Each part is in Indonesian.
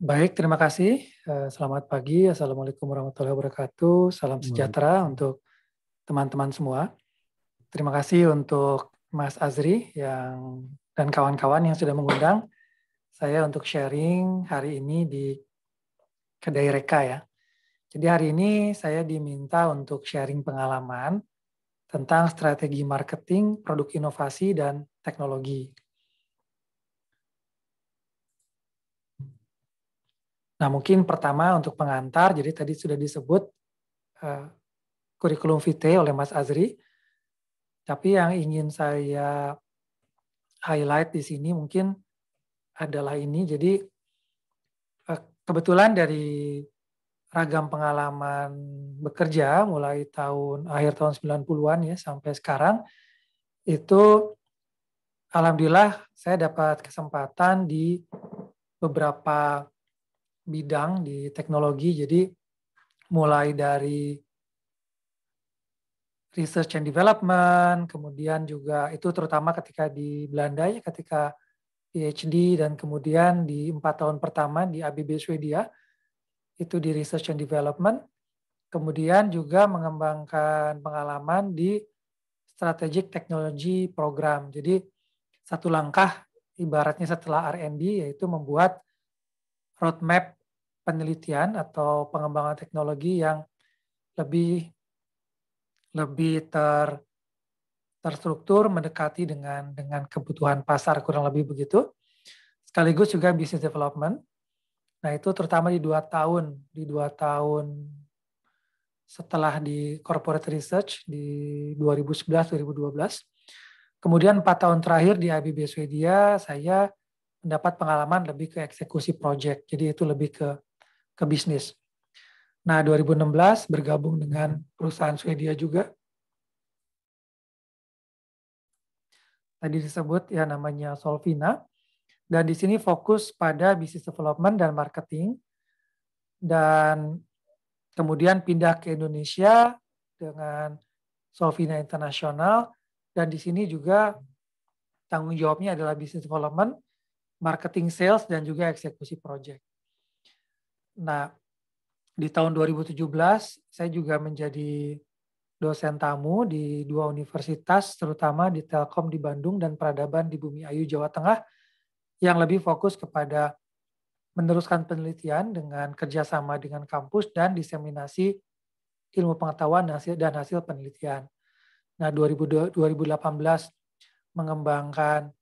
Baik, terima kasih. Selamat pagi. Assalamualaikum warahmatullahi wabarakatuh. Salam sejahtera Waalaikumsalam. untuk teman-teman semua. Terima kasih untuk Mas Azri dan kawan-kawan yang sudah mengundang saya untuk sharing hari ini di Kedai Reka ya. Jadi hari ini saya diminta untuk sharing pengalaman tentang strategi marketing, produk inovasi, dan teknologi. Nah, mungkin pertama untuk pengantar, jadi tadi sudah disebut kurikulum vitae oleh Mas Azri, tapi yang ingin saya highlight di sini mungkin adalah ini. Jadi kebetulan dari ragam pengalaman bekerja mulai akhir tahun 90-an ya sampai sekarang, itu alhamdulillah saya dapat kesempatan di beberapa bidang di teknologi. Jadi mulai dari research and development, kemudian juga itu terutama ketika di Belanda ya, ketika PhD, dan kemudian di 4 tahun pertama di ABB Swedia, itu di research and development, kemudian juga mengembangkan pengalaman di strategic technology program. Jadi satu langkah ibaratnya setelah R&D, yaitu membuat roadmap penelitian atau pengembangan teknologi yang lebih terstruktur, mendekati dengan kebutuhan pasar, kurang lebih begitu. Sekaligus juga business development. Nah, itu terutama di 2 tahun setelah di corporate research di 2011-2012. Kemudian 4 tahun terakhir di ABB Swedia, saya mendapat pengalaman lebih ke eksekusi project. Jadi itu lebih ke bisnis. Nah, 2016 bergabung dengan perusahaan Swedia juga. Tadi disebut ya namanya Solvina. Dan di sini fokus pada business development dan marketing. Dan kemudian pindah ke Indonesia dengan Solvina International. Dan di sini juga tanggung jawabnya adalah business development, marketing, sales, dan juga eksekusi project. Nah, di tahun 2017 saya juga menjadi dosen tamu di 2 universitas, terutama di Telkom di Bandung dan Peradaban di Bumi Ayu, Jawa Tengah, yang lebih fokus kepada meneruskan penelitian dengan kerjasama dengan kampus dan diseminasi ilmu pengetahuan dan hasil penelitian. Nah, 2018 mengembangkan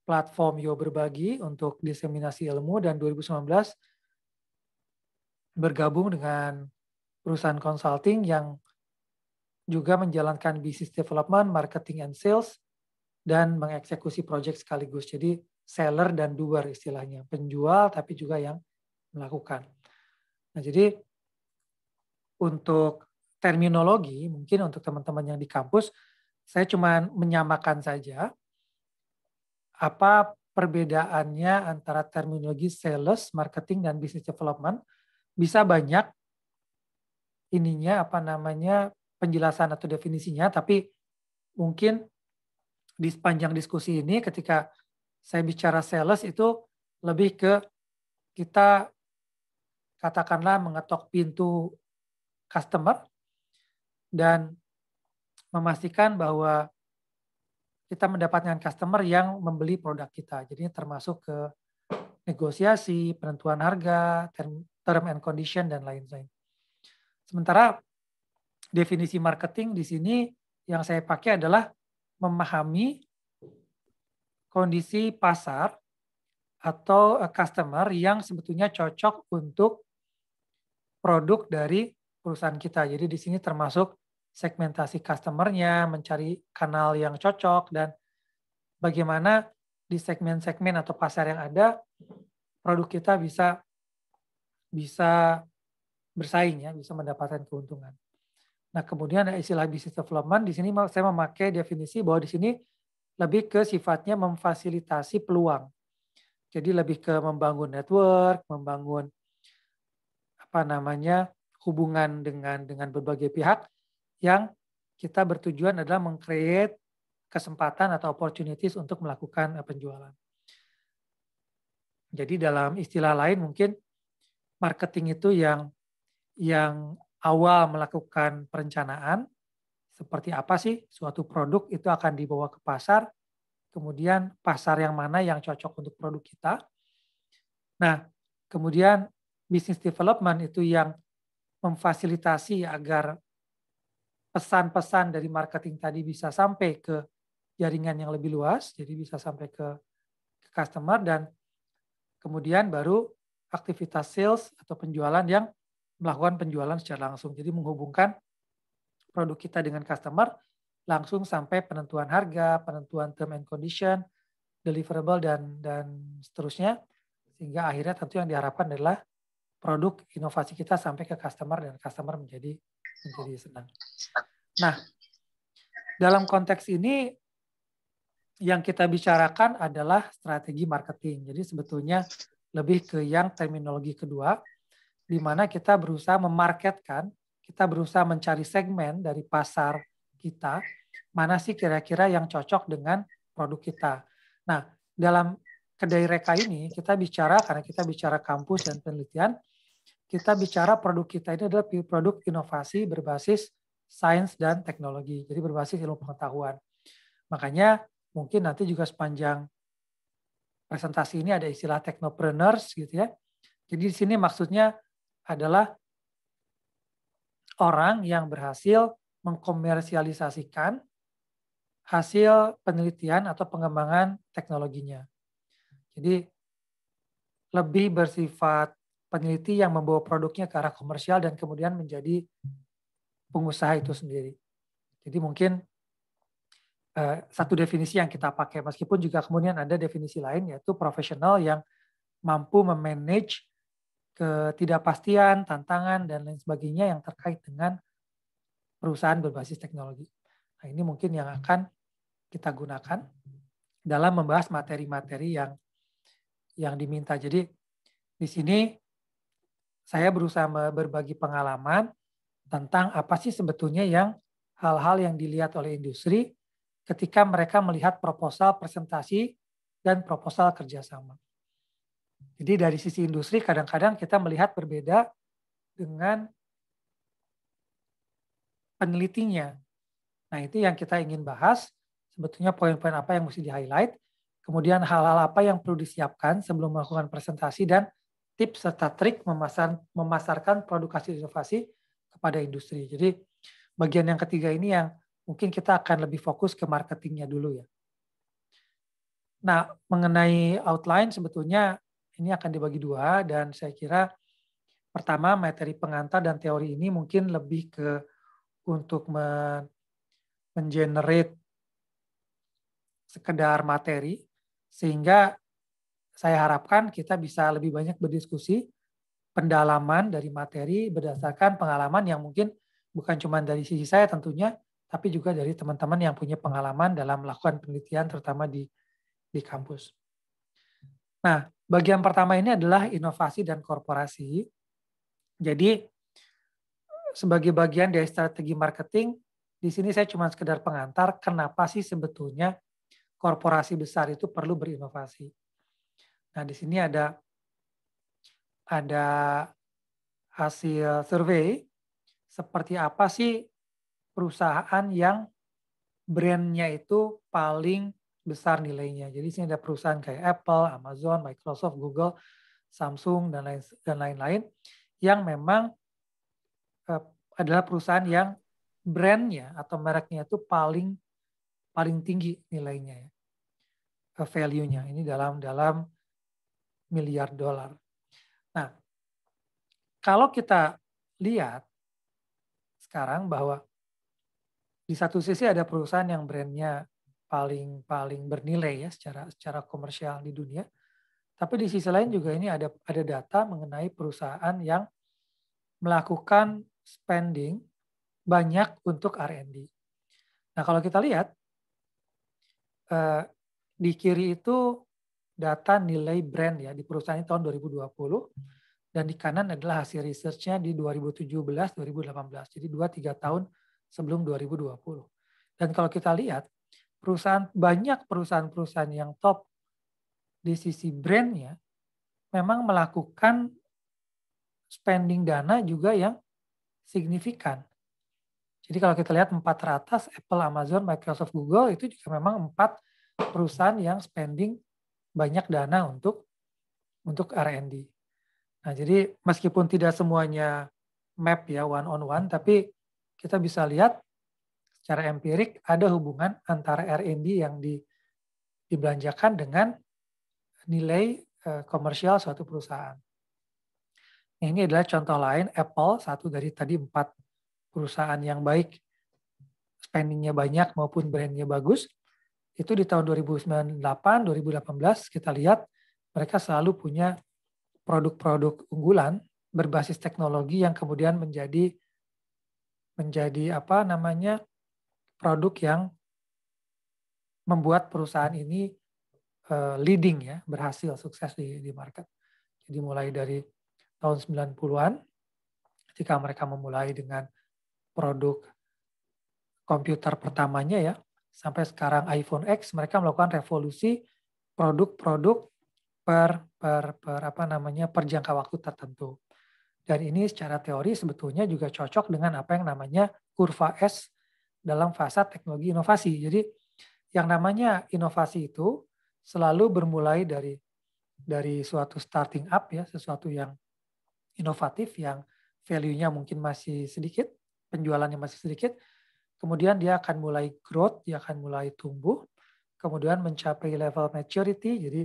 platform Yo Berbagi untuk diseminasi ilmu, dan 2019 bergabung dengan perusahaan consulting yang juga menjalankan business development, marketing and sales, dan mengeksekusi project sekaligus. Jadi seller dan doer istilahnya, penjual tapi juga yang melakukan. Nah, jadi untuk terminologi, mungkin untuk teman-teman yang di kampus, saya cuma menyamakan saja apa perbedaannya antara terminologi sales, marketing, dan business development. Bisa banyak penjelasan atau definisinya, tapi mungkin di sepanjang diskusi ini ketika saya bicara sales itu lebih ke kita katakanlah mengetok pintu customer dan memastikan bahwa kita mendapatkan customer yang membeli produk kita. Jadi termasuk ke negosiasi, penentuan harga, term and condition, dan lain-lain. Sementara definisi marketing di sini yang saya pakai adalah memahami kondisi pasar atau customer yang sebetulnya cocok untuk produk dari perusahaan kita. Jadi di sini termasuk segmentasi customer-nya, mencari kanal yang cocok, dan bagaimana di segmen-segmen atau pasar yang ada, produk kita bisa bersaing, ya, bisa mendapatkan keuntungan. Nah, kemudian ada istilah business development. Di sini saya memakai definisi bahwa di sini lebih ke sifatnya memfasilitasi peluang. Jadi lebih ke membangun network, membangun hubungan dengan berbagai pihak yang kita bertujuan adalah meng-create kesempatan atau opportunities untuk melakukan penjualan. Jadi dalam istilah lain mungkin marketing itu yang awal melakukan perencanaan, seperti apa sih suatu produk itu akan dibawa ke pasar, kemudian pasar yang mana yang cocok untuk produk kita. Nah, kemudian business development itu yang memfasilitasi agar pesan-pesan dari marketing tadi bisa sampai ke jaringan yang lebih luas, jadi bisa sampai ke customer, dan kemudian baru aktivitas sales atau penjualan yang melakukan penjualan secara langsung. Jadi menghubungkan produk kita dengan customer langsung sampai penentuan harga, penentuan term and condition, deliverable, dan seterusnya. Sehingga akhirnya tentu yang diharapkan adalah produk inovasi kita sampai ke customer dan customer menjadi senang. Nah, dalam konteks ini yang kita bicarakan adalah strategi marketing. Jadi sebetulnya lebih ke yang terminologi kedua, di mana kita berusaha memarketkan, kita berusaha mencari segmen dari pasar kita, mana sih kira-kira yang cocok dengan produk kita. Nah, dalam kedai reka ini kita bicara, karena kita bicara kampus dan penelitian, kita bicara produk kita ini adalah produk inovasi berbasis sains dan teknologi, jadi berbasis ilmu pengetahuan. Makanya mungkin nanti juga sepanjang presentasi ini ada istilah technopreneurs gitu ya. Jadi di sini maksudnya adalah orang yang berhasil mengkomersialisasikan hasil penelitian atau pengembangan teknologinya. Jadi lebih bersifat peneliti yang membawa produknya ke arah komersial dan kemudian menjadi pengusaha itu sendiri. Jadi mungkin satu definisi yang kita pakai, meskipun juga kemudian ada definisi lain, yaitu profesional yang mampu memanage ketidakpastian, tantangan, dan lain sebagainya yang terkait dengan perusahaan berbasis teknologi. Nah, ini mungkin yang akan kita gunakan dalam membahas materi-materi yang diminta. Jadi di sini saya berusaha berbagi pengalaman tentang apa sih sebetulnya yang hal-hal yang dilihat oleh industri ketika mereka melihat proposal presentasi dan proposal kerjasama. Jadi dari sisi industri kadang-kadang kita melihat berbeda dengan penelitinya. Nah, itu yang kita ingin bahas, sebetulnya poin-poin apa yang mesti di-highlight, kemudian hal-hal apa yang perlu disiapkan sebelum melakukan presentasi, dan tips serta trik memasarkan produk hasil inovasi kepada industri. Jadi bagian yang ketiga ini yang mungkin kita akan lebih fokus ke marketingnya dulu ya. Nah, mengenai outline sebetulnya ini akan dibagi dua, dan saya kira pertama materi pengantar dan teori ini mungkin lebih ke untuk mengenerate sekedar materi, sehingga saya harapkan kita bisa lebih banyak berdiskusi, pendalaman dari materi berdasarkan pengalaman yang mungkin bukan cuma dari sisi saya tentunya, tapi juga dari teman-teman yang punya pengalaman dalam melakukan penelitian, terutama di kampus. Nah, bagian pertama ini adalah inovasi dan korporasi. Jadi, sebagai bagian dari strategi marketing, di sini saya cuma sekedar pengantar kenapa sih sebetulnya korporasi besar itu perlu berinovasi. Nah, di sini ada hasil survei seperti apa sih perusahaan yang brandnya itu paling besar nilainya. Jadi sini ada perusahaan kayak Apple, Amazon, Microsoft, Google, Samsung, dan lain-lain yang memang adalah perusahaan yang brandnya atau mereknya itu paling tinggi nilainya, value-nya. Ini dalam miliar dolar. Nah, kalau kita lihat sekarang bahwa di satu sisi ada perusahaan yang brandnya paling bernilai ya secara komersial di dunia, tapi di sisi lain juga ini ada data mengenai perusahaan yang melakukan spending banyak untuk R&D. Nah, kalau kita lihat di kiri itu data nilai brand ya di perusahaan ini tahun 2020, dan di kanan adalah hasil research-nya di 2017-2018. Jadi 2-3 tahun sebelum 2020. Dan kalau kita lihat, banyak perusahaan-perusahaan yang top di sisi brand-nya memang melakukan spending dana juga yang signifikan. Jadi kalau kita lihat 4 teratas, Apple, Amazon, Microsoft, Google, itu juga memang 4 perusahaan yang spending banyak dana untuk R&D. Nah, jadi meskipun tidak semuanya map ya one on one, tapi kita bisa lihat secara empirik ada hubungan antara R&D yang dibelanjakan dengan nilai komersial suatu perusahaan. Nah, ini adalah contoh lain Apple, satu dari tadi 4 perusahaan yang baik, spendingnya banyak maupun brandnya bagus. Itu di tahun 2018 kita lihat mereka selalu punya produk-produk unggulan berbasis teknologi yang kemudian menjadi produk yang membuat perusahaan ini leading ya, berhasil sukses di market. Jadi mulai dari tahun 90-an ketika mereka memulai dengan produk komputer pertamanya ya, sampai sekarang iPhone X, mereka melakukan revolusi produk-produk per jangka waktu tertentu. Dan ini secara teori sebetulnya juga cocok dengan apa yang namanya kurva S dalam fase teknologi inovasi. Jadi yang namanya inovasi itu selalu bermulai dari suatu starting up ya, sesuatu yang inovatif, yang value-nya mungkin masih sedikit, penjualannya masih sedikit, kemudian dia akan mulai growth, dia akan mulai tumbuh, kemudian mencapai level maturity, jadi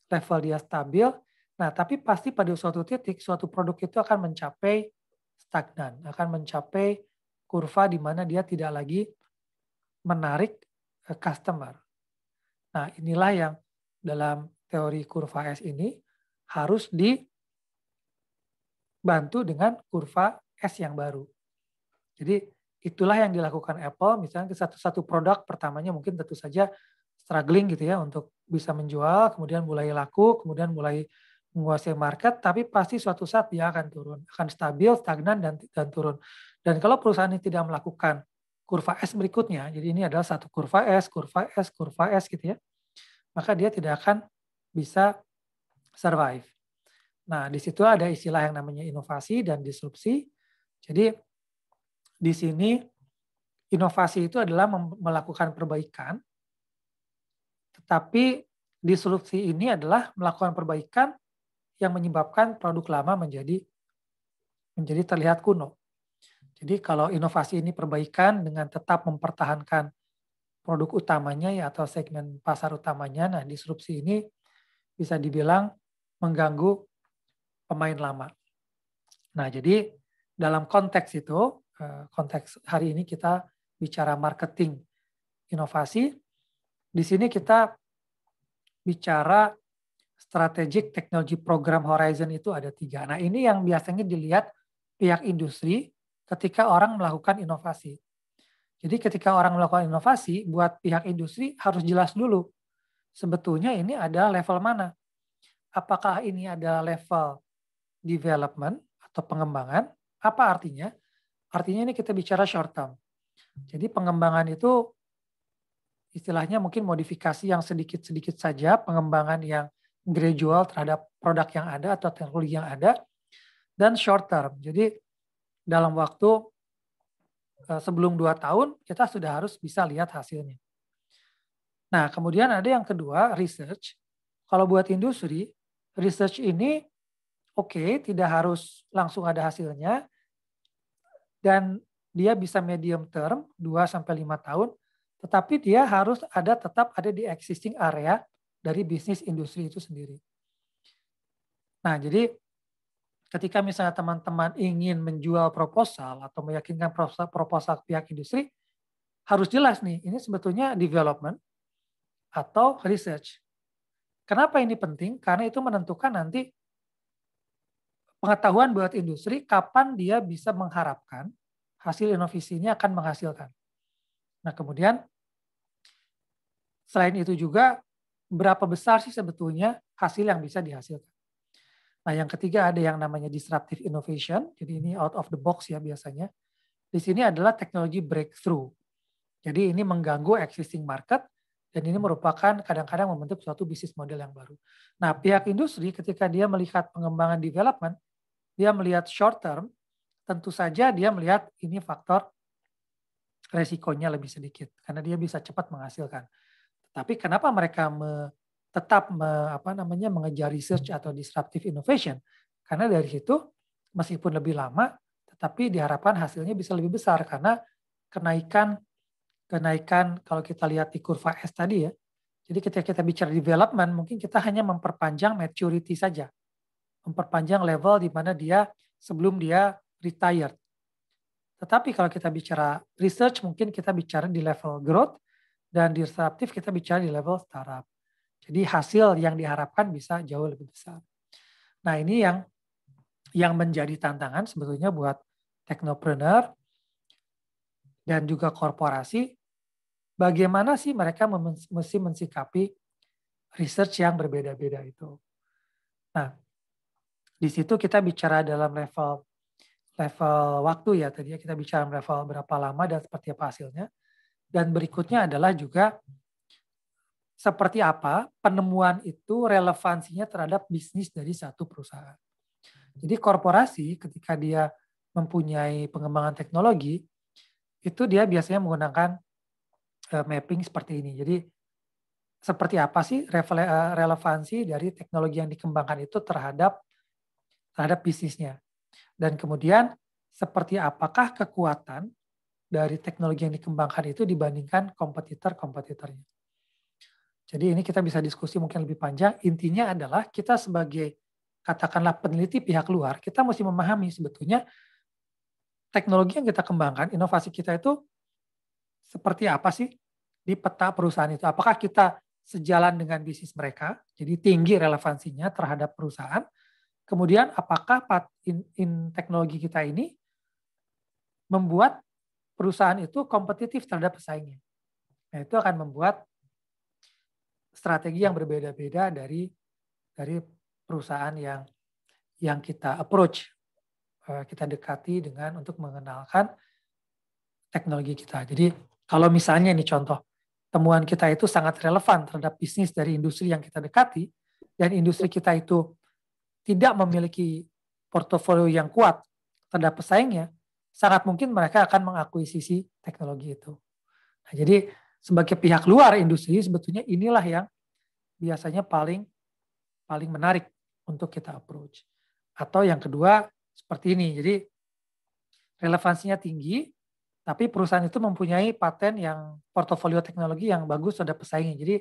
level dia stabil. Nah, tapi pasti pada suatu titik, suatu produk itu akan mencapai stagnan, akan mencapai kurva di mana dia tidak lagi menarik customer. Nah, inilah yang dalam teori kurva S ini harus dibantu dengan kurva S yang baru. Jadi itulah yang dilakukan Apple, misalnya satu produk pertamanya mungkin tentu saja struggling gitu ya untuk bisa menjual, kemudian mulai laku, kemudian mulai menguasai market, tapi pasti suatu saat dia akan turun, akan stabil, stagnan, dan turun. Dan kalau perusahaan ini tidak melakukan kurva S berikutnya, jadi ini adalah satu kurva S gitu ya, maka dia tidak akan bisa survive. Nah, di situ ada istilah yang namanya inovasi dan disrupsi. Jadi di sini inovasi itu adalah melakukan perbaikan, tetapi disrupsi ini adalah melakukan perbaikan yang menyebabkan produk lama menjadi terlihat kuno. Jadi kalau inovasi ini perbaikan dengan tetap mempertahankan produk utamanya ya atau segmen pasar utamanya, nah disrupsi ini bisa dibilang mengganggu pemain lama. Nah, jadi dalam konteks itu, konteks hari ini kita bicara marketing inovasi, di sini kita bicara strategic technology program horizon itu ada 3. Nah, ini yang biasanya dilihat pihak industri ketika orang melakukan inovasi. Jadi ketika orang melakukan inovasi, buat pihak industri harus jelas dulu sebetulnya ini ada level mana. Apakah ini adalah level development atau pengembangan? Apa artinya? Artinya ini kita bicara short term. Jadi pengembangan itu istilahnya mungkin modifikasi yang sedikit-sedikit saja, pengembangan yang gradual terhadap produk yang ada atau teknologi yang ada, dan short term. Jadi dalam waktu sebelum 2 tahun, kita sudah harus bisa lihat hasilnya. Nah, kemudian ada yang kedua, research. Kalau buat industri, research ini oke, tidak harus langsung ada hasilnya, dan dia bisa medium term, 2-5 tahun, tetapi dia harus tetap ada di existing area dari bisnis industri itu sendiri. Nah, jadi ketika misalnya teman-teman ingin menjual proposal atau meyakinkan proposal pihak industri, harus jelas nih, ini sebetulnya development atau research. Kenapa ini penting? Karena itu menentukan nanti pengetahuan buat industri kapan dia bisa mengharapkan hasil inovasinya akan menghasilkan. Nah, kemudian selain itu juga berapa besar sih sebetulnya hasil yang bisa dihasilkan. Nah, yang ketiga ada yang namanya disruptive innovation. Jadi ini out of the box ya biasanya. Di sini adalah teknologi breakthrough. Jadi ini mengganggu existing market dan ini merupakan kadang-kadang membentuk suatu bisnis model yang baru. Nah, pihak industri ketika dia melihat pengembangan development, dia melihat short term, tentu saja dia melihat ini faktor resikonya lebih sedikit karena dia bisa cepat menghasilkan. Tapi kenapa mereka tetap mengejar research atau disruptive innovation? Karena dari situ meskipun lebih lama, tetapi diharapkan hasilnya bisa lebih besar karena kenaikan kalau kita lihat di kurva S tadi ya. Jadi ketika kita bicara development, mungkin kita hanya memperpanjang maturity saja. Memperpanjang level di mana dia sebelum dia retired. Tetapi kalau kita bicara research, mungkin kita bicara di level growth, dan disruptive kita bicara di level startup. Jadi hasil yang diharapkan bisa jauh lebih besar. Nah ini yang menjadi tantangan sebetulnya buat teknopreneur dan juga korporasi, bagaimana sih mereka mesti mensikapi research yang berbeda-beda itu. Nah, di situ kita bicara dalam level waktu ya, tadi kita bicara level berapa lama dan seperti apa hasilnya. Dan berikutnya adalah juga seperti apa penemuan itu relevansinya terhadap bisnis dari satu perusahaan. Jadi korporasi ketika dia mempunyai pengembangan teknologi, itu dia biasanya menggunakan mapping seperti ini. Jadi seperti apa sih relevansi dari teknologi yang dikembangkan itu terhadap bisnisnya. Dan kemudian seperti apakah kekuatan dari teknologi yang dikembangkan itu dibandingkan kompetitornya. Jadi ini kita bisa diskusi mungkin lebih panjang. Intinya adalah kita sebagai katakanlah peneliti pihak luar, kita mesti memahami sebetulnya teknologi yang kita kembangkan, inovasi kita itu seperti apa sih di peta perusahaan itu. Apakah kita sejalan dengan bisnis mereka, jadi tinggi relevansinya terhadap perusahaan. Kemudian apakah teknologi kita ini membuat perusahaan itu kompetitif terhadap pesaingnya. Nah, itu akan membuat strategi yang berbeda-beda dari perusahaan yang kita approach, kita dekati dengan untuk mengenalkan teknologi kita. Jadi kalau misalnya ini contoh, temuan kita itu sangat relevan terhadap bisnis dari industri yang kita dekati, dan industri kita itu tidak memiliki portofolio yang kuat terhadap pesaingnya, sangat mungkin mereka akan mengakuisisi teknologi itu. Nah, jadi sebagai pihak luar industri sebetulnya inilah yang biasanya paling menarik untuk kita approach. Atau yang kedua seperti ini. Jadi relevansinya tinggi, tapi perusahaan itu mempunyai paten yang portofolio teknologi yang bagus terhadap pesaingnya. Jadi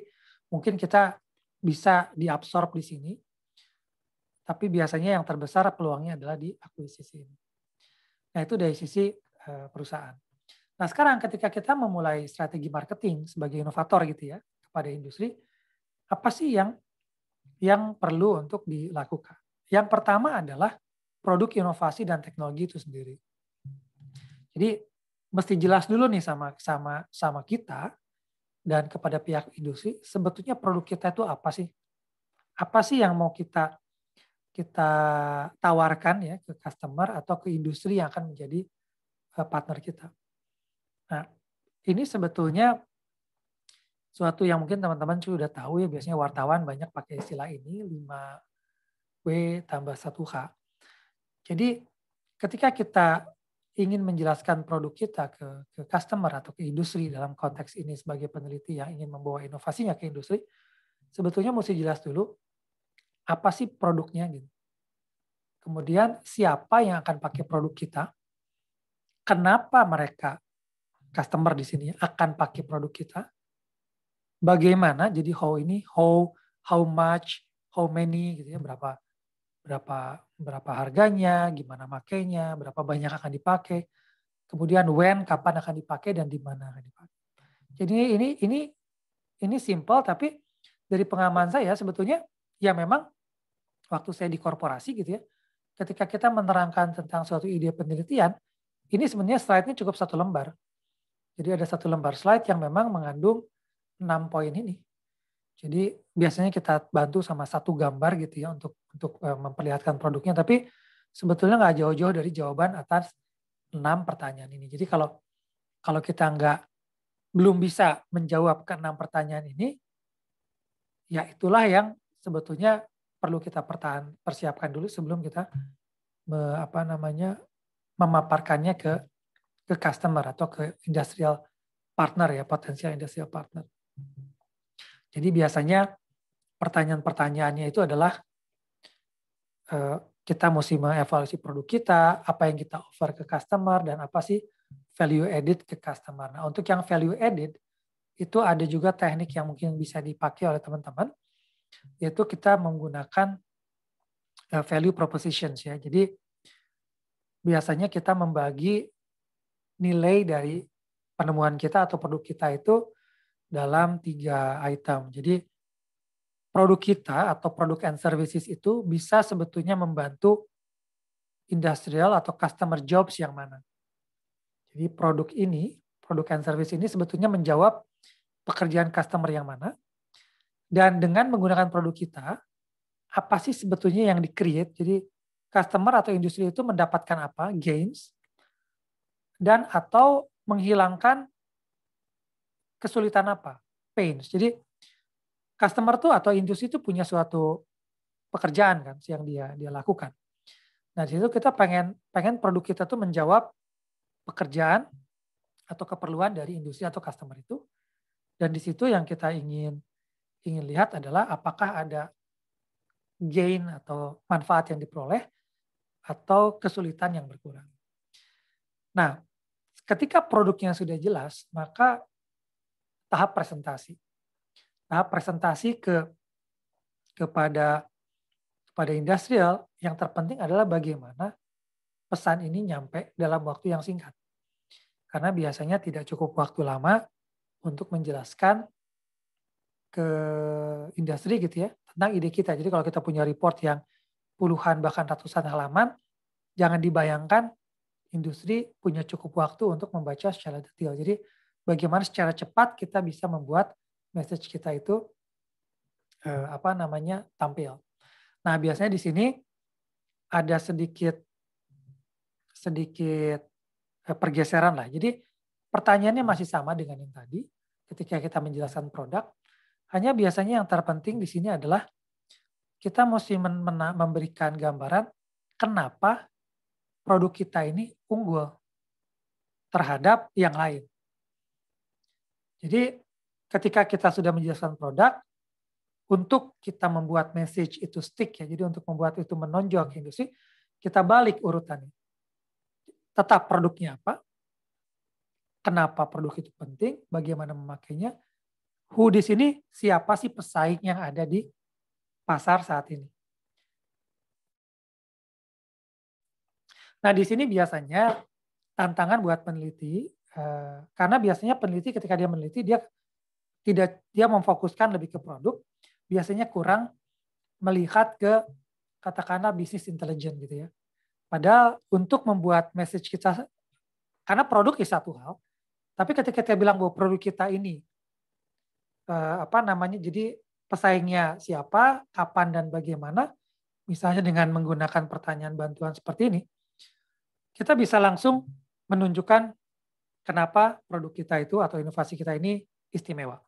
mungkin kita bisa diabsorb di sini. Tapi biasanya yang terbesar peluangnya adalah di akuisisi. Nah, itu dari sisi perusahaan. Nah, sekarang ketika kita memulai strategi marketing sebagai inovator gitu ya kepada industri, apa sih yang perlu untuk dilakukan? Yang pertama adalah produk inovasi dan teknologi itu sendiri. Jadi mesti jelas dulu nih sama kita dan kepada pihak industri, sebetulnya produk kita itu apa sih? Apa sih yang mau kita tawarkan ya ke customer atau ke industri yang akan menjadi partner kita. Nah, ini sebetulnya suatu yang mungkin teman-teman sudah tahu ya, biasanya wartawan banyak pakai istilah ini 5W tambah 1H. Jadi ketika kita ingin menjelaskan produk kita ke customer atau ke industri dalam konteks ini sebagai peneliti yang ingin membawa inovasinya ke industri, sebetulnya mesti jelas dulu apa sih produknya gitu. Kemudian siapa yang akan pakai produk kita? Kenapa mereka customer di sini akan pakai produk kita? Bagaimana? Jadi how much, how many gitu ya, berapa harganya, gimana makainya, berapa banyak akan dipakai. Kemudian when, kapan akan dipakai dan di mana akan dipakai. Jadi ini simple, tapi dari pengalaman saya sebetulnya ya memang waktu saya di korporasi gitu ya, ketika kita menerangkan tentang suatu ide penelitian, ini sebenarnya slide-nya cukup 1 lembar. Jadi ada 1 lembar slide yang memang mengandung 6 poin ini. Jadi biasanya kita bantu sama 1 gambar gitu ya untuk memperlihatkan produknya, tapi sebetulnya nggak jauh-jauh dari jawaban atas 6 pertanyaan ini. Jadi kalau kita belum bisa menjawab ke 6 pertanyaan ini, ya itulah yang sebetulnya perlu kita persiapkan dulu sebelum kita memaparkannya ke customer atau ke industrial partner ya, potensial industrial partner. Jadi biasanya pertanyaan-pertanyaannya itu adalah kita mesti mengevaluasi produk kita, apa yang kita offer ke customer, dan apa sih value added ke customer. Nah, untuk yang value added, itu ada juga teknik yang mungkin bisa dipakai oleh teman-teman, yaitu kita menggunakan value propositions ya. Jadi biasanya kita membagi nilai dari penemuan kita atau produk kita itu dalam 3 item. Jadi produk kita atau produk and services itu bisa sebetulnya membantu industrial atau customer jobs yang mana. Jadi produk and service ini sebetulnya menjawab pekerjaan customer yang mana. Dan dengan menggunakan produk kita, apa sih sebetulnya yang di-create? Jadi customer atau industri itu mendapatkan apa? Gains. Dan atau menghilangkan kesulitan apa? Pains. Jadi customer tuh atau industri itu punya suatu pekerjaan kan yang dia lakukan. Nah, di situ kita pengen produk kita tuh menjawab pekerjaan atau keperluan dari industri atau customer itu. Dan di situ yang kita ingin lihat adalah apakah ada gain atau manfaat yang diperoleh atau kesulitan yang berkurang. Nah, ketika produknya sudah jelas, maka tahap presentasi. Tahap presentasi kepada industrial yang terpenting adalah bagaimana pesan ini nyampe dalam waktu yang singkat. Karena biasanya tidak cukup waktu lama untuk menjelaskan ke industri gitu ya, tentang ide kita. Jadi kalau kita punya report yang puluhan bahkan ratusan halaman, jangan dibayangkan industri punya cukup waktu untuk membaca secara detail. Jadi bagaimana secara cepat kita bisa membuat message kita itu tampil. Nah, biasanya di sini ada sedikit pergeseran lah. Jadi pertanyaannya masih sama dengan yang tadi ketika kita menjelaskan produk. Hanya biasanya yang terpenting di sini adalah kita mesti memberikan gambaran kenapa produk kita ini unggul terhadap yang lain. Jadi ketika kita sudah menjelaskan produk, untuk kita membuat message itu stick ya, jadi untuk membuat itu menonjol ke industri, kita balik urutannya. Tetap produknya apa, kenapa produk itu penting, bagaimana memakainya, who di sini siapa sih pesaing yang ada di pasar saat ini. Nah, di sini biasanya tantangan buat peneliti, karena biasanya peneliti ketika dia meneliti, dia memfokuskan lebih ke produk, biasanya kurang melihat ke katakanlah bisnis intelligence gitu ya. Padahal untuk membuat message kita, karena produk is satu hal, tapi ketika kita bilang bahwa produk kita ini jadi pesaingnya siapa, kapan dan bagaimana, misalnya dengan menggunakan pertanyaan bantuan seperti ini, kita bisa langsung menunjukkan kenapa produk kita itu atau inovasi kita ini istimewa.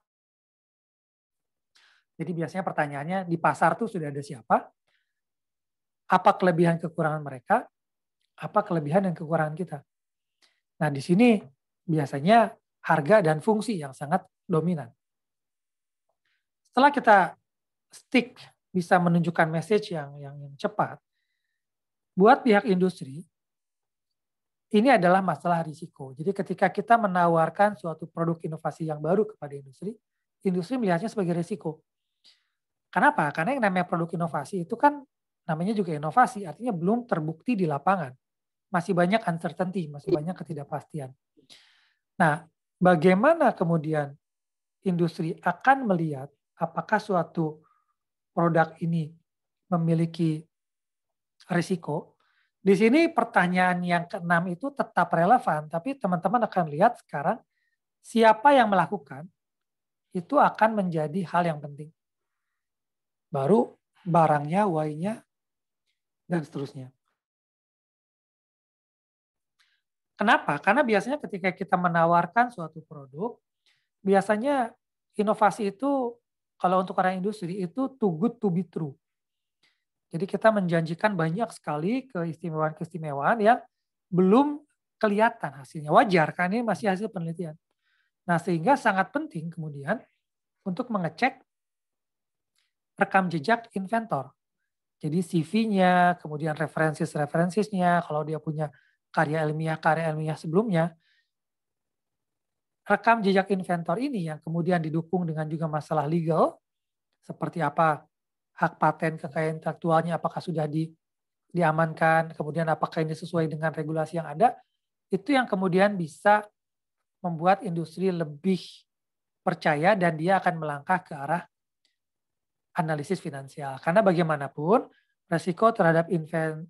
Jadi biasanya pertanyaannya di pasar tuh sudah ada siapa, apa kelebihan kekurangan mereka, apa kelebihan dan kekurangan kita. Nah, di sini biasanya harga dan fungsi yang sangat dominan. Setelah kita stick bisa menunjukkan message yang cepat, buat pihak industri, ini adalah masalah risiko. Jadi ketika kita menawarkan suatu produk inovasi yang baru kepada industri melihatnya sebagai risiko. Kenapa? Karena yang namanya produk inovasi itu kan namanya juga inovasi, artinya belum terbukti di lapangan. Masih banyak uncertainty, masih banyak ketidakpastian. Nah, bagaimana kemudian industri akan melihat apakah suatu produk ini memiliki risiko? Di sini pertanyaan yang ke-6 itu tetap relevan, tapi teman-teman akan lihat sekarang siapa yang melakukan itu akan menjadi hal yang penting. Baru barangnya, why-nya, dan seterusnya. Kenapa? Karena biasanya ketika kita menawarkan suatu produk, biasanya inovasi itu kalau untuk orang industri itu too good to be true. Jadi kita menjanjikan banyak sekali keistimewaan-keistimewaan yang belum kelihatan hasilnya. Wajar, kan ini masih hasil penelitian. Nah, sehingga sangat penting kemudian untuk mengecek rekam jejak inventor. Jadi CV-nya, kemudian referensinya, kalau dia punya karya ilmiah sebelumnya, rekam jejak inventor ini yang kemudian didukung dengan juga masalah legal, seperti apa hak paten kekayaan intelektualnya, apakah sudah diamankan, kemudian apakah ini sesuai dengan regulasi yang ada, itu yang kemudian bisa membuat industri lebih percaya dan dia akan melangkah ke arah analisis finansial. Karena bagaimanapun, resiko terhadap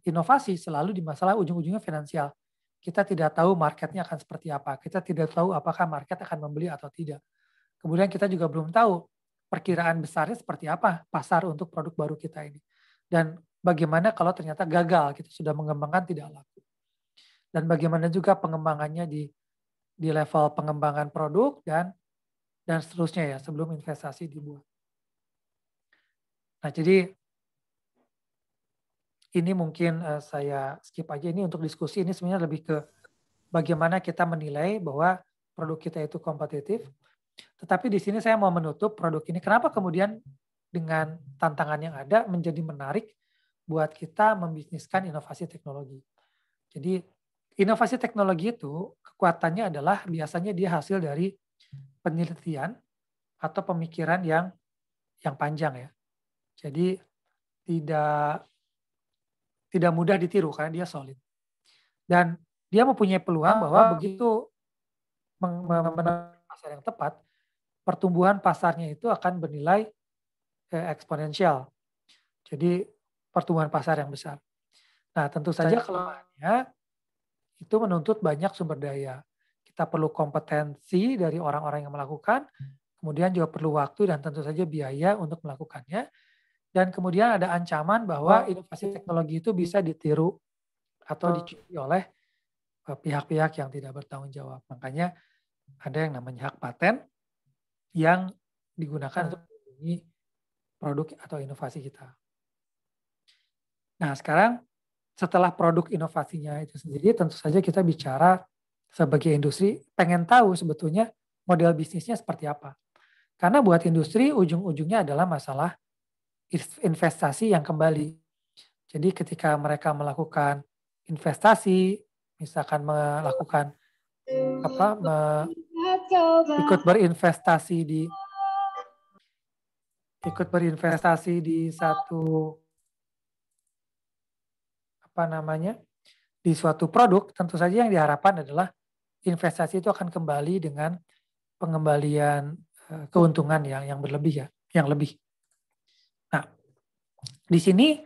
inovasi selalu di masalah ujung-ujungnya finansial. Kita tidak tahu marketnya akan seperti apa. Kita tidak tahu apakah market akan membeli atau tidak. Kemudian kita juga belum tahu perkiraan besarnya seperti apa pasar untuk produk baru kita ini. Dan bagaimana kalau ternyata gagal, kita sudah mengembangkan tidak laku. Dan bagaimana juga pengembangannya di level pengembangan produk dan seterusnya ya sebelum investasi dibuat. Nah, jadi ini mungkin saya skip aja, ini untuk diskusi, ini sebenarnya lebih ke bagaimana kita menilai bahwa produk kita itu kompetitif. Tetapi di sini saya mau menutup produk ini. Kenapa kemudian dengan tantangan yang ada menjadi menarik buat kita membisniskan inovasi teknologi. Jadi inovasi teknologi itu kekuatannya adalah biasanya dia hasil dari penelitian atau pemikiran yang panjang ya. Jadi tidak mudah ditiru karena dia solid. Dan dia mempunyai peluang bahwa begitu menemukan pasar yang tepat, pertumbuhan pasarnya itu akan bernilai eksponensial. Jadi pertumbuhan pasar yang besar. Nah, tentu saja kelemahannya itu menuntut banyak sumber daya. Kita perlu kompetensi dari orang-orang yang melakukan, kemudian juga perlu waktu dan tentu saja biaya untuk melakukannya. Dan kemudian ada ancaman bahwa inovasi teknologi itu bisa ditiru atau dicuri oleh pihak-pihak yang tidak bertanggung jawab. Makanya ada yang namanya hak paten yang digunakan untuk melindungi produk atau inovasi kita. Nah, sekarang setelah produk inovasinya itu sendiri, tentu saja kita bicara sebagai industri, pengen tahu sebetulnya model bisnisnya seperti apa. Karena buat industri, ujung-ujungnya adalah masalah investasi yang kembali. Jadi ketika mereka melakukan investasi, misalkan melakukan ikut berinvestasi di satu di suatu produk, tentu saja yang diharapkan adalah investasi itu akan kembali dengan pengembalian keuntungan yang berlebih ya, yang lebih. Nah, di sini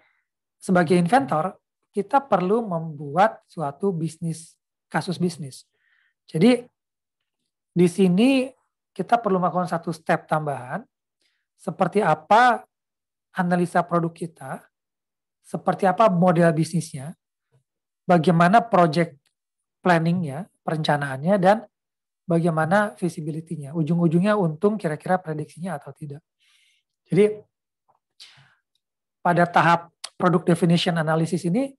sebagai inventor kita perlu membuat suatu kasus bisnis. Jadi di sini kita perlu melakukan satu step tambahan, seperti apa analisa produk kita, seperti apa model bisnisnya, bagaimana project planningnya, perencanaannya, dan bagaimana visibility-nya. Ujung-ujungnya untung kira-kira prediksinya atau tidak. Jadi pada tahap product definition analysis ini,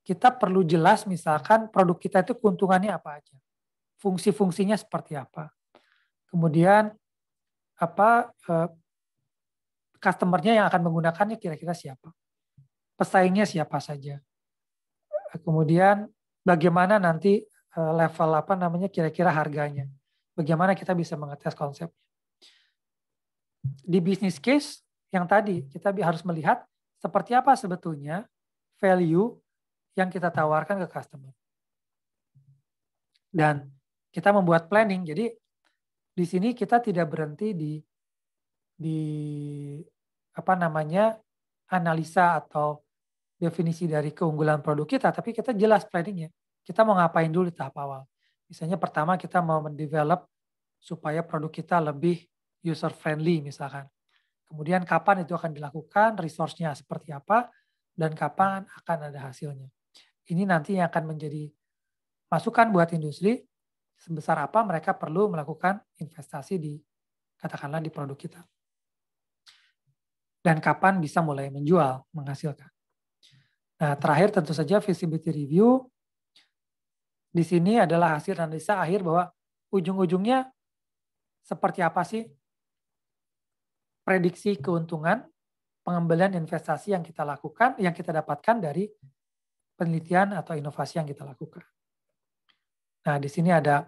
kita perlu jelas misalkan produk kita itu keuntungannya apa aja. Fungsi-fungsinya seperti apa. Kemudian customer-nya yang akan menggunakannya kira-kira siapa. Pesaingnya siapa saja. Kemudian bagaimana nanti level kira-kira harganya. Bagaimana kita bisa mengetes konsepnya. Di business case yang tadi kita harus melihat seperti apa sebetulnya value yang kita tawarkan ke customer. Dan kita membuat planning. Jadi di sini kita tidak berhenti di analisa atau definisi dari keunggulan produk kita, tapi kita jelas planningnya. Kita mau ngapain dulu di tahap awal. Misalnya pertama kita mau mendevelop supaya produk kita lebih user friendly misalkan. Kemudian kapan itu akan dilakukan, resource-nya seperti apa, dan kapan akan ada hasilnya. Ini nanti yang akan menjadi masukan buat industri, sebesar apa mereka perlu melakukan investasi katakanlah di produk kita. Dan kapan bisa mulai menjual, menghasilkan. Nah, terakhir tentu saja feasibility review. Di sini adalah hasil analisa akhir bahwa ujung-ujungnya seperti apa sih prediksi keuntungan pengembalian investasi yang kita lakukan, yang kita dapatkan dari penelitian atau inovasi yang kita lakukan. Nah, di sini ada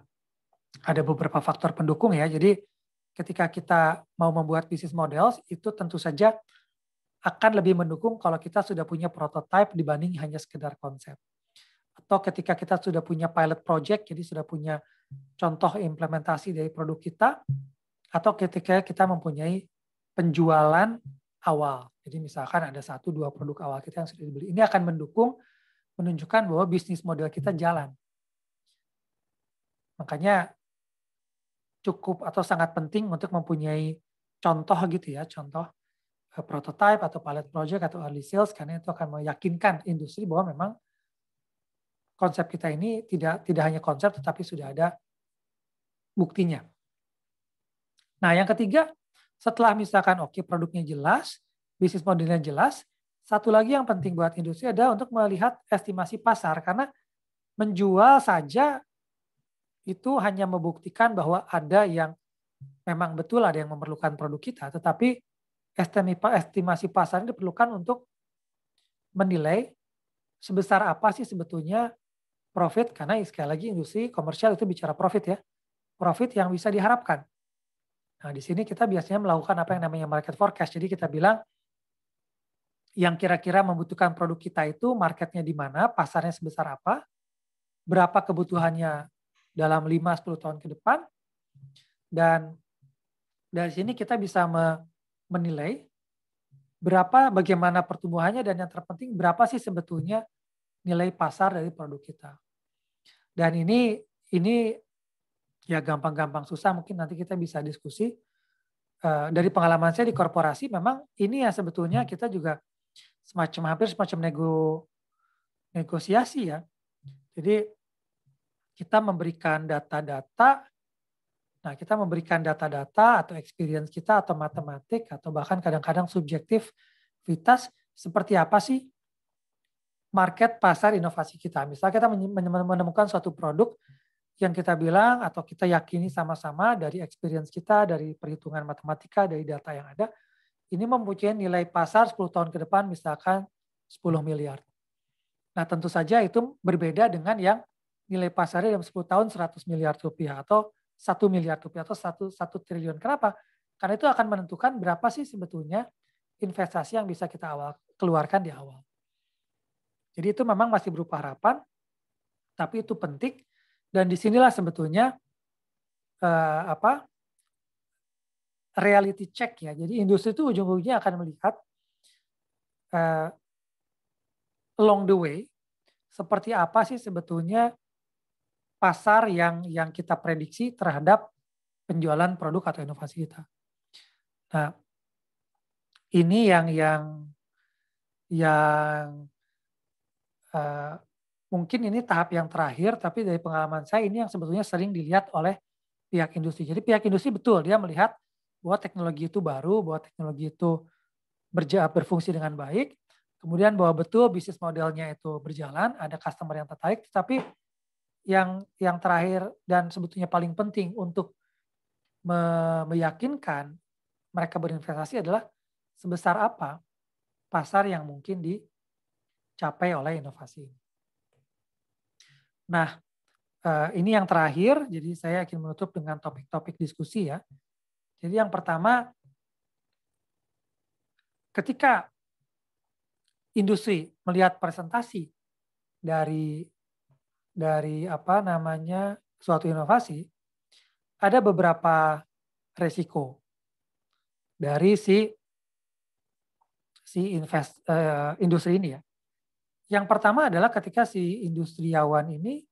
beberapa faktor pendukung ya. Jadi ketika kita mau membuat bisnis model, itu tentu saja akan lebih mendukung kalau kita sudah punya prototype dibanding hanya sekedar konsep. Atau ketika kita sudah punya pilot project, jadi sudah punya contoh implementasi dari produk kita, atau ketika kita mempunyai penjualan awal. Jadi misalkan ada 1-2 produk awal kita yang sudah dibeli. Ini akan mendukung, menunjukkan bahwa bisnis model kita jalan. Makanya cukup atau sangat penting untuk mempunyai contoh gitu ya, contoh prototype atau pilot project atau early sales, karena itu akan meyakinkan industri bahwa memang konsep kita ini tidak hanya konsep tetapi sudah ada buktinya. Nah, yang ketiga, setelah misalkan oke produknya jelas, bisnis modelnya jelas, satu lagi yang penting buat industri adalah untuk melihat estimasi pasar, karena menjual saja itu hanya membuktikan bahwa ada yang memang betul ada yang memerlukan produk kita, tetapi estimasi pasar ini diperlukan untuk menilai sebesar apa sih sebetulnya profit, karena sekali lagi industri komersial itu bicara profit ya, profit yang bisa diharapkan. Nah, di sini kita biasanya melakukan apa yang namanya market forecast. Jadi kita bilang yang kira-kira membutuhkan produk kita itu marketnya di mana, pasarnya sebesar apa, berapa kebutuhannya dalam 5-10 tahun ke depan, dan dari sini kita bisa menilai bagaimana pertumbuhannya, dan yang terpenting berapa sih sebetulnya nilai pasar dari produk kita. Dan ini ya gampang-gampang susah, mungkin nanti kita bisa diskusi. Dari pengalaman saya di korporasi, memang ini ya sebetulnya kita juga hampir semacam negosiasi ya. Jadi kita memberikan data-data, nah kita memberikan data-data atau experience kita atau matematik atau bahkan kadang-kadang subjektivitas seperti apa sih market pasar inovasi kita. Misalnya kita menemukan suatu produk yang kita bilang atau kita yakini sama-sama dari experience kita, dari perhitungan matematika, dari data yang ada, ini mempunyai nilai pasar 10 tahun ke depan misalkan 10 miliar. Nah, tentu saja itu berbeda dengan yang nilai pasarnya dalam 10 tahun 100 miliar rupiah atau 1 miliar rupiah atau 1 triliun. Kenapa? Karena itu akan menentukan berapa sih sebetulnya investasi yang bisa kita keluarkan di awal. Jadi itu memang masih berupa harapan, tapi itu penting. Dan disinilah sebetulnya reality check ya. Jadi industri itu ujung-ujungnya akan melihat along the way seperti apa sih sebetulnya pasar yang kita prediksi terhadap penjualan produk atau inovasi kita. Nah, ini yang mungkin ini tahap yang terakhir, tapi dari pengalaman saya ini yang sebetulnya sering dilihat oleh pihak industri. Jadi pihak industri betul, dia melihat bahwa teknologi itu baru, bahwa teknologi itu berfungsi dengan baik, kemudian bahwa betul bisnis modelnya itu berjalan, ada customer yang tertarik, tetapi yang terakhir dan sebetulnya paling penting untuk meyakinkan mereka berinvestasi adalah sebesar apa pasar yang mungkin dicapai oleh inovasi ini. Nah, ini yang terakhir, jadi saya ingin menutup dengan topik-topik diskusi ya. Jadi yang pertama, ketika industri melihat presentasi dari suatu inovasi, ada beberapa resiko dari industri ini ya. Yang pertama adalah ketika si industriawan ini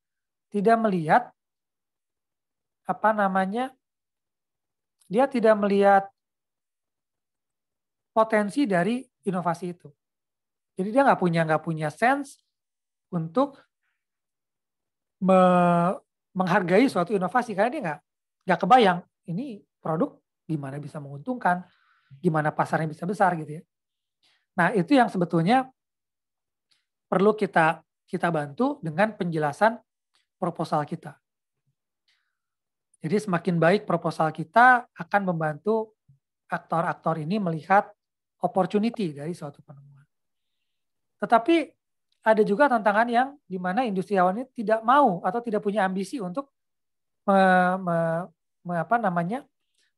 tidak melihat dia tidak melihat potensi dari inovasi itu. Jadi dia nggak punya sense untuk menghargai suatu inovasi, karena dia nggak kebayang ini produk gimana bisa menguntungkan, gimana pasarnya bisa besar gitu ya. Nah, itu yang sebetulnya perlu kita bantu dengan penjelasan proposal kita. Jadi semakin baik proposal kita akan membantu aktor-aktor ini melihat opportunity dari suatu penemuan. Tetapi ada juga tantangan yang di mana industriawan ini tidak mau atau tidak punya ambisi untuk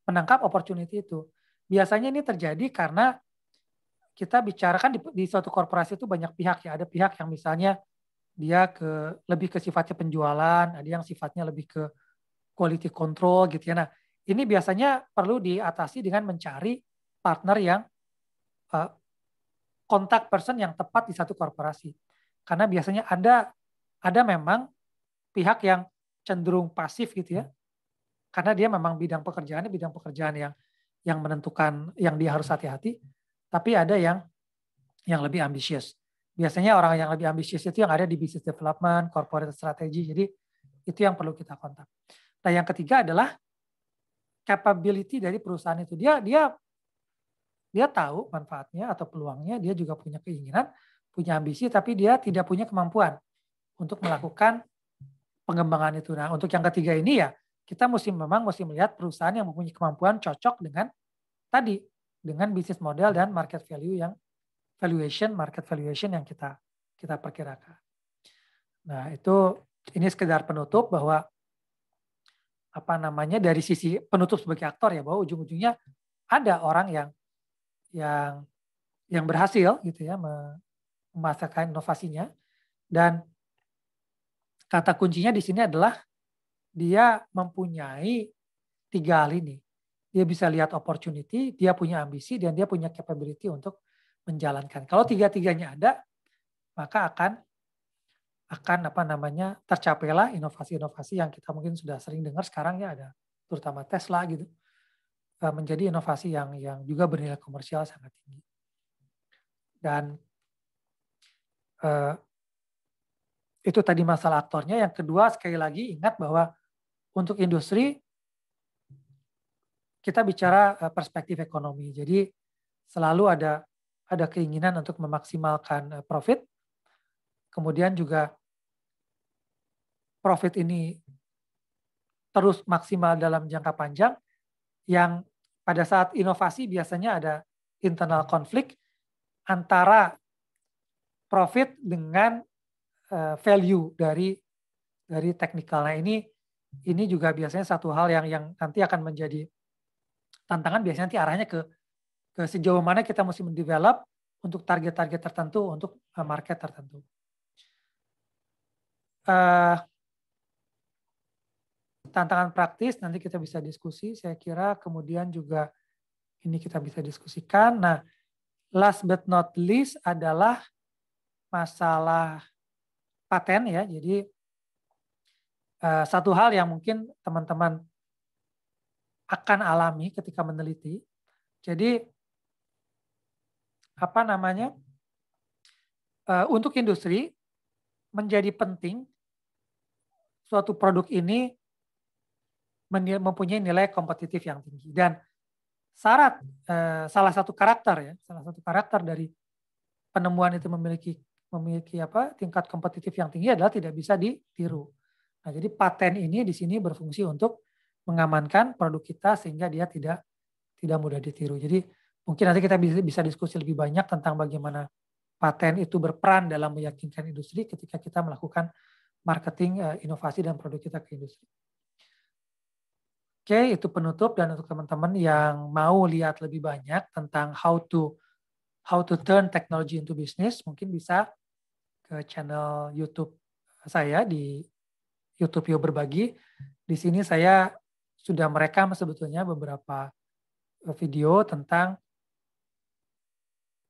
menangkap opportunity itu. Biasanya ini terjadi karena kita bicarakan di suatu korporasi itu banyak pihak ya. Ada pihak yang misalnya dia lebih ke sifatnya penjualan, ada yang sifatnya lebih ke quality control gitu ya. Nah, ini biasanya perlu diatasi dengan mencari partner yang kontak person yang tepat di satu korporasi. Karena biasanya ada memang pihak yang cenderung pasif gitu ya. Karena dia memang bidang pekerjaan yang menentukan yang dia harus hati-hati, tapi ada yang lebih ambisius. Biasanya orang yang lebih ambisius itu yang ada di business development, corporate strategy. Jadi itu yang perlu kita kontak. Nah, yang ketiga adalah capability dari perusahaan itu. Dia tahu manfaatnya atau peluangnya, dia juga punya keinginan, punya ambisi, tapi dia tidak punya kemampuan untuk melakukan pengembangan itu. Nah, untuk yang ketiga ini ya, kita memang mesti melihat perusahaan yang mempunyai kemampuan cocok dengan bisnis model dan market valuation yang kita perkirakan. Nah, ini sekedar penutup bahwa dari sisi penutup sebagai aktor ya, bahwa ujung-ujungnya ada orang yang berhasil gitu ya memasarkan inovasinya, dan kata kuncinya di sini adalah dia mempunyai 3 hal ini. Dia bisa lihat opportunity, dia punya ambisi, dan dia punya capability untuk menjalankan. Kalau 3-tiganya ada, maka akan tercapailah inovasi-inovasi yang kita mungkin sudah sering dengar sekarang ya, ada terutama Tesla gitu, menjadi inovasi yang juga bernilai komersial sangat tinggi. Dan itu tadi masalah aktornya. Yang kedua, sekali lagi ingat bahwa untuk industri kita bicara perspektif ekonomi. Jadi selalu ada keinginan untuk memaksimalkan profit. Kemudian juga profit ini terus maksimal dalam jangka panjang, yang pada saat inovasi biasanya ada internal konflik antara profit dengan value dari teknikal. Nah, ini juga biasanya satu hal yang nanti akan menjadi tantangan. Biasanya nanti arahnya ke sejauh mana kita mesti mendevelop untuk target-target tertentu, untuk market tertentu. Tantangan praktis nanti kita bisa diskusi, saya kira. Kemudian juga ini kita bisa diskusikan. Nah, last but not least adalah masalah paten ya. Jadi satu hal yang mungkin teman-teman akan alami ketika meneliti. Jadi untuk industri menjadi penting suatu produk ini mempunyai nilai kompetitif yang tinggi, dan salah satu karakter dari penemuan itu memiliki tingkat kompetitif yang tinggi adalah tidak bisa ditiru. Nah, jadi paten ini di sini berfungsi untuk mengamankan produk kita sehingga dia tidak mudah ditiru. Jadi mungkin nanti kita bisa diskusi lebih banyak tentang bagaimana paten itu berperan dalam meyakinkan industri ketika kita melakukan marketing inovasi dan produk kita ke industri. Oke, itu penutup. Dan untuk teman-teman yang mau lihat lebih banyak tentang how to turn technology into business, mungkin bisa ke channel YouTube saya di YouTube Yo Berbagi. Di sini saya sudah merekam sebetulnya beberapa video tentang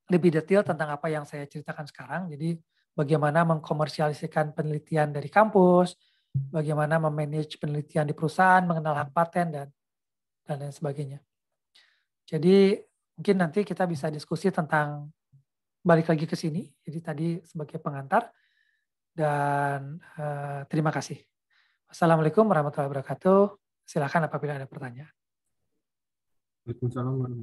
lebih detail tentang apa yang saya ceritakan sekarang. Jadi bagaimana mengkomersialisasikan penelitian dari kampus, bagaimana memanage penelitian di perusahaan, mengenal hak paten, dan lain sebagainya. Jadi mungkin nanti kita bisa diskusi tentang, balik lagi ke sini, jadi tadi sebagai pengantar, dan terima kasih. Assalamualaikum warahmatullahi wabarakatuh. Silakan apabila ada pertanyaan. Waalaikumsalam.